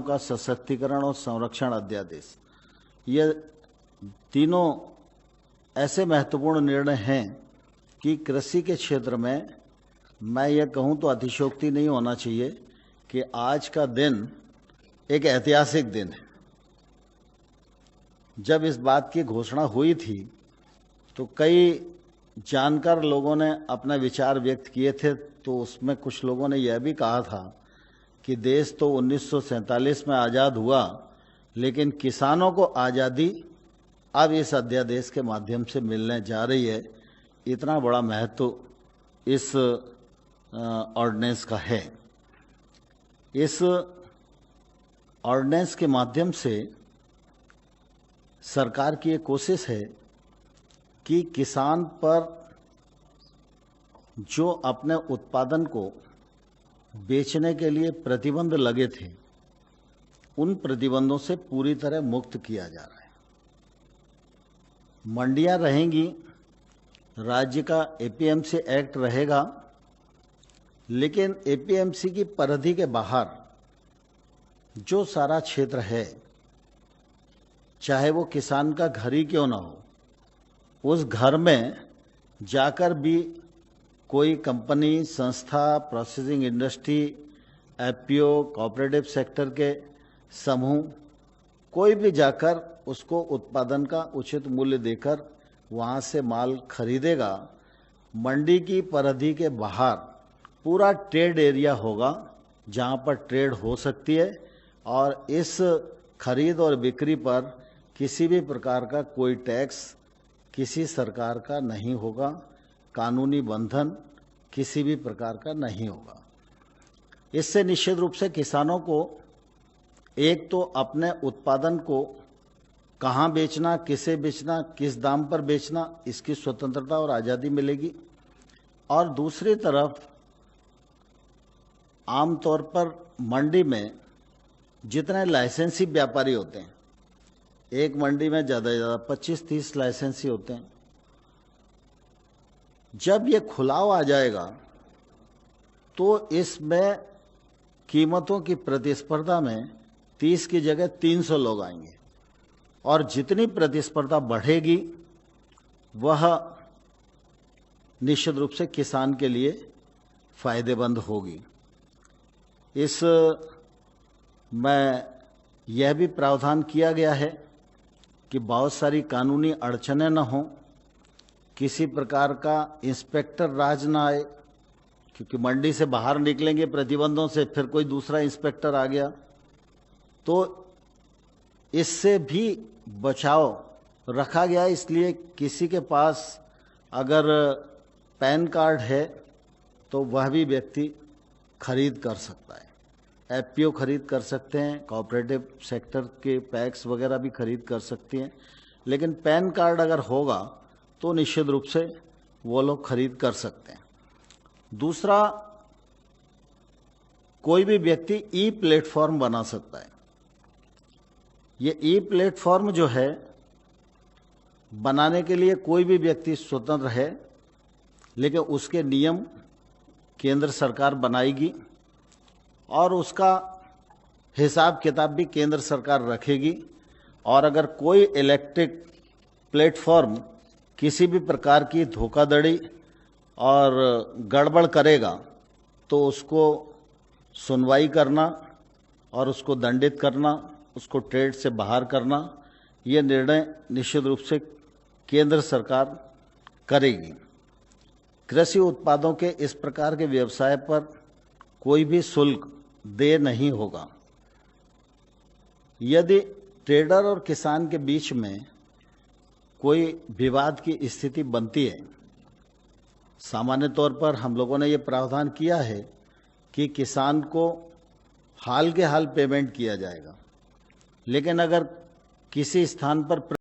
का सशक्तिकरण और संरक्षण अध्यादेश, ये तीनों ऐसे महत्वपूर्ण निर्णय हैं कि कृषि के क्षेत्र में मैं ये कहूँ तो अतिशयोक्ति नहीं होना चाहिए कि आज का दिन एक ऐतिहासिक दिन है। जब इस बात की घोषणा हुई थी तो कई जानकार लोगों ने अपने विचार व्यक्त किए थे, तो उसमें कुछ लोगों ने यह भी कहा था कि देश तो 1947 में आज़ाद हुआ, लेकिन किसानों को आज़ादी अब इस अध्यादेश के माध्यम से मिलने जा रही है। इतना बड़ा महत्व इस ऑर्डिनेंस का है। इस ऑर्डिनेंस के माध्यम से सरकार की ये कोशिश है कि किसान पर जो अपने उत्पादन को बेचने के लिए प्रतिबंध लगे थे, उन प्रतिबंधों से पूरी तरह मुक्त किया जा रहा है। मंडियां रहेंगी, राज्य का एपीएमसी एक्ट रहेगा, लेकिन एपीएमसी की परिधि के बाहर जो सारा क्षेत्र है, चाहे वो किसान का घर ही क्यों ना हो, उस घर में जाकर भी कोई कंपनी, संस्था, processing industry, FPO, cooperative sector के समूह, कोई भी जाकर उसको उत्पादन का उचित मूल्य देकर वहाँ से माल खरीदेगा। मंडी की परिधि के बाहर पूरा ट्रेड एरिया होगा जहाँ पर ट्रेड हो सकती है, और इस खरीद और बिक्री पर किसी भी प्रकार का कोई टैक्स किसी सरकार का नहीं होगा, कानूनी बंधन किसी भी प्रकार का नहीं होगा। इससे निश्चित रूप से किसानों को एक तो अपने उत्पादन को कहाँ बेचना, किसे बेचना, किस दाम पर बेचना, इसकी स्वतंत्रता और आज़ादी मिलेगी। और दूसरी तरफ आमतौर पर मंडी में जितने लाइसेंसी व्यापारी होते हैं, एक मंडी में ज़्यादा से ज़्यादा 25-30 लाइसेंसी होते हैं। जब ये खुलाव आ जाएगा तो इसमें कीमतों की प्रतिस्पर्धा में 30 की जगह 300 लोग आएंगे, और जितनी प्रतिस्पर्धा बढ़ेगी वह निश्चित रूप से किसान के लिए फायदेमंद होगी। इस में यह भी प्रावधान किया गया है कि बहुत सारी कानूनी अड़चनें न हों, किसी प्रकार का इंस्पेक्टर राज ना आए, क्योंकि मंडी से बाहर निकलेंगे प्रतिबंधों से, फिर कोई दूसरा इंस्पेक्टर आ गया, तो इससे भी बचाव रखा गया। इसलिए किसी के पास अगर पैन कार्ड है तो वह भी व्यक्ति खरीद कर सकता है, एफपीओ खरीद कर सकते हैं, कोऑपरेटिव सेक्टर के पैक्स वगैरह भी खरीद कर सकती हैं, लेकिन पैन कार्ड अगर होगा तो निश्चित रूप से वो लोग खरीद कर सकते हैं। दूसरा, कोई भी व्यक्ति ई प्लेटफॉर्म बना सकता है। ये ई प्लेटफॉर्म जो है, बनाने के लिए कोई भी व्यक्ति स्वतंत्र है, लेकिन उसके नियम केंद्र सरकार बनाएगी और उसका हिसाब किताब भी केंद्र सरकार रखेगी। और अगर कोई इलेक्ट्रिक प्लेटफॉर्म किसी भी प्रकार की धोखाधड़ी और गड़बड़ करेगा तो उसको सुनवाई करना और उसको दंडित करना, उसको ट्रेड से बाहर करना, ये निर्णय निश्चित रूप से केंद्र सरकार करेगी। कृषि उत्पादों के इस प्रकार के व्यवसाय पर कोई भी शुल्क देय नहीं होगा। यदि ट्रेडर और किसान के बीच में कोई विवाद की स्थिति बनती है, सामान्य तौर पर हम लोगों ने ये प्रावधान किया है कि किसान को हाल के हाल पेमेंट किया जाएगा, लेकिन अगर किसी स्थान पर